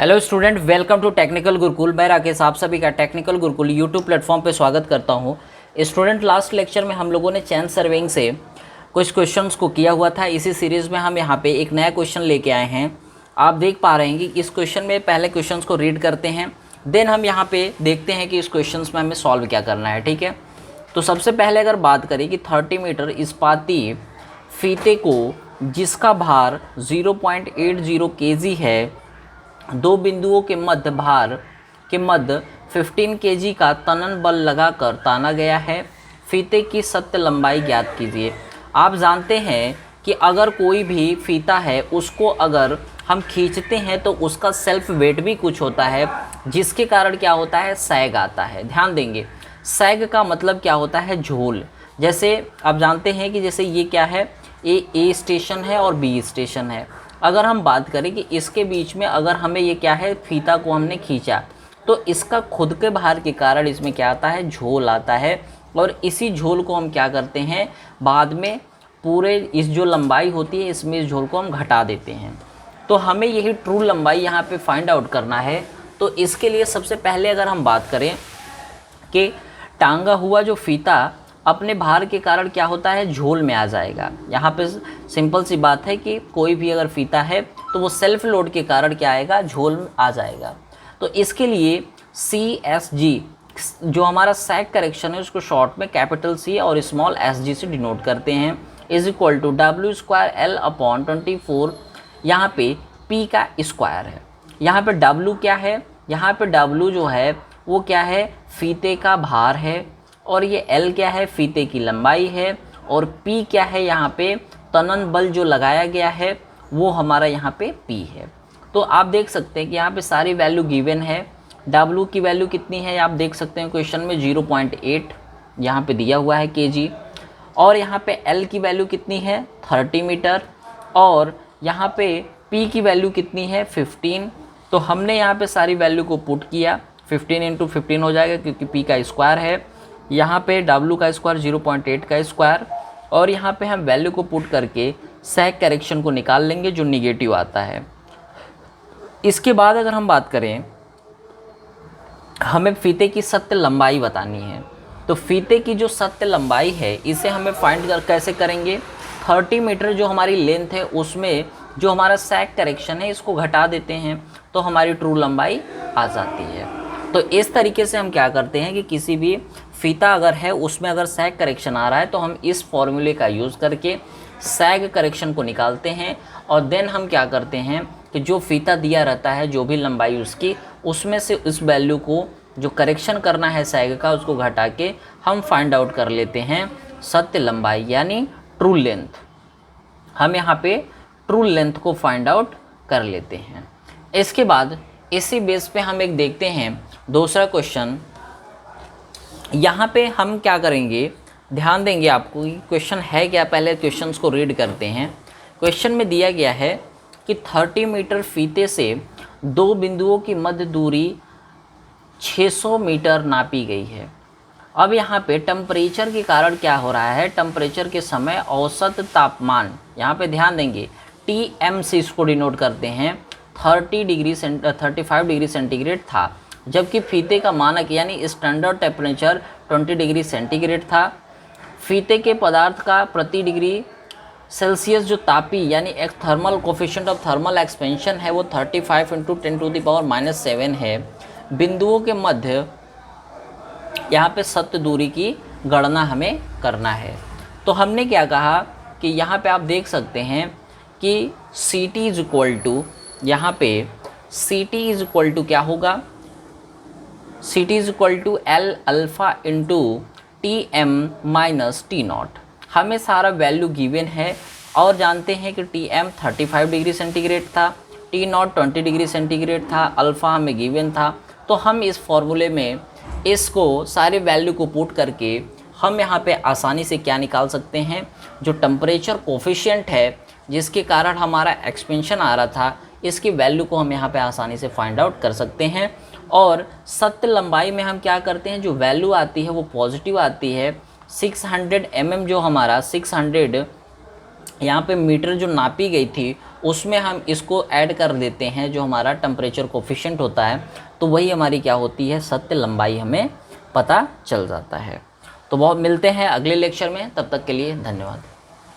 Hello student, welcome to Technical Gurukul. मैं राकेश आप सभी का टेक्निकल गुरुकुल यूट्यूब प्लेटफॉर्म पे स्वागत करता हूं। स्टूडेंट, लास्ट लेक्चर में हम लोगों ने चैन सर्वेइंग से कुछ क्वेश्चंस को किया हुआ था। इसी सीरीज़ में हम यहां पे एक नया क्वेश्चन लेके आए हैं। आप देख पा रहे हैं कि इस क्वेश्चन में पहले क्वेश्चन को रीड करते हैं, देन हम यहाँ पर देखते हैं कि इस क्वेश्चन में हमें सॉल्व क्या करना है। ठीक है, तो सबसे पहले अगर बात करें कि 30 मीटर इस्पाती फीते को जिसका भार 0.80 kg है, दो बिंदुओं के मध्य भार के मध्य 15 kg का तनन बल लगाकर ताना गया है। फीते की सत्य लंबाई ज्ञात कीजिए। आप जानते हैं कि अगर कोई भी फीता है उसको अगर हम खींचते हैं तो उसका सेल्फ वेट भी कुछ होता है, जिसके कारण क्या होता है, सैग आता है। ध्यान देंगे, सैग का मतलब क्या होता है, झोल। जैसे आप जानते हैं कि जैसे ये क्या है, ए स्टेशन है और बी स्टेशन है। अगर हम बात करें कि इसके बीच में अगर हमें ये क्या है, फीता को हमने खींचा तो इसका खुद के भार के कारण इसमें क्या आता है, झोल आता है। और इसी झोल को हम क्या करते हैं, बाद में पूरे इस जो लंबाई होती है इसमें इस झोल को हम घटा देते हैं। तो हमें यही ट्रू लंबाई यहाँ पे फाइंड आउट करना है। तो इसके लिए सबसे पहले अगर हम बात करें कि टांगा हुआ जो फीता अपने भार के कारण क्या होता है, झोल में आ जाएगा। यहाँ पे सिंपल सी बात है कि कोई भी अगर फीता है तो वो सेल्फ लोड के कारण क्या आएगा, झोल में आ जाएगा। तो इसके लिए CSG जो हमारा सैग करेक्शन है उसको शॉर्ट में कैपिटल C और स्मॉल sg से डिनोट करते हैं, इज इक्वल टू W²L/24। यहाँ पे P का स्क्वायर है। यहाँ पे W क्या है, यहाँ पे W जो है वो क्या है, फीते का भार है, और ये L क्या है, फीते की लंबाई है, और P क्या है, यहाँ पे तनन बल जो लगाया गया है वो हमारा यहाँ पे P है। तो आप देख सकते हैं कि यहाँ पे सारी वैल्यू गिवन है। W की वैल्यू कितनी है आप देख सकते हैं क्वेश्चन में, 0.8 यहाँ पे दिया हुआ है kg, और यहाँ पे L की वैल्यू कितनी है, 30 मीटर, और यहाँ पे P की वैल्यू कितनी है, 15। तो हमने यहाँ पे सारी वैल्यू को पुट किया, 15 × 15 हो जाएगा क्योंकि P का स्क्वायर है, यहाँ पे W का स्क्वायर 0.8 का स्क्वायर, और यहाँ पे हम वैल्यू को पुट करके सैग करेक्शन को निकाल लेंगे जो निगेटिव आता है। इसके बाद अगर हम बात करें, हमें फीते की सत्य लंबाई बतानी है। तो फीते की जो सत्य लंबाई है इसे हमें कैसे करेंगे, 30 मीटर जो हमारी लेंथ है उसमें जो हमारा सैग करेक्शन है इसको घटा देते हैं तो हमारी ट्रू लंबाई आ जाती है। तो इस तरीके से हम क्या करते हैं कि किसी भी फीता अगर है उसमें अगर सैग करेक्शन आ रहा है तो हम इस फॉर्मूले का यूज़ करके सैग करेक्शन को निकालते हैं, और देन हम क्या करते हैं कि जो फीता दिया रहता है जो भी लंबाई उसकी, उसमें से उस वैल्यू को जो करेक्शन करना है सैग का उसको घटा के हम फाइंड आउट कर लेते हैं सत्य लंबाई यानी ट्रू लेंथ। हम यहाँ पे ट्रू लेंथ को फाइंड आउट कर लेते हैं। इसके बाद इसी बेस पे हम एक देखते हैं दूसरा क्वेश्चन। यहाँ पे हम क्या करेंगे, ध्यान देंगे आपको क्वेश्चन है क्या, पहले क्वेश्चंस को रीड करते हैं। क्वेश्चन में दिया गया है कि 30 मीटर फीते से दो बिंदुओं की मध्य दूरी 600 मीटर नापी गई है। अब यहाँ पे टेम्परेचर के कारण क्या हो रहा है, टेम्परेचर के समय औसत तापमान, यहाँ पे ध्यान देंगे TM से इसको डिनोट करते हैं, 35 डिग्री सेंटीग्रेड था, जबकि फीते का मानक यानी स्टैंडर्ड टेम्परेचर 20 डिग्री सेंटीग्रेड था। फीते के पदार्थ का प्रति डिग्री सेल्सियस जो तापी यानी एक thermal coefficient of thermal expansion है वो 35 × 10⁻⁷ है। बिंदुओं के मध्य यहाँ पे सत्य दूरी की गणना हमें करना है। तो हमने क्या कहा कि यहाँ पे आप देख सकते हैं कि CT इज इक्वल टू, यहाँ पे CT इज इक्वल टू क्या होगा, CT is equal to L alpha into TM minus T0। हमें सारा वैल्यू गिवन है और जानते हैं कि TM 35 डिग्री सेंटीग्रेड था, T0 20 डिग्री सेंटीग्रेड था, अल्फ़ा हमें गिवन था। तो हम इस फॉर्मूले में इसको सारे वैल्यू को पुट करके हम यहाँ पे आसानी से क्या निकाल सकते हैं, जो टेम्परेचर कोफिशिएंट है जिसके कारण हमारा एक्सपेंशन आ रहा था, इसकी वैल्यू को हम यहाँ पे आसानी से फाइंड आउट कर सकते हैं। और सत्य लंबाई में हम क्या करते हैं, जो वैल्यू आती है वो पॉजिटिव आती है। 600 mm जो हमारा 600 यहाँ पे मीटर जो नापी गई थी उसमें हम इसको ऐड कर देते हैं जो हमारा टेम्परेचर कोफिशिएंट होता है, तो वही हमारी क्या होती है, सत्य लंबाई हमें पता चल जाता है। तो बहुत मिलते हैं अगले लेक्चर में, तब तक के लिए धन्यवाद।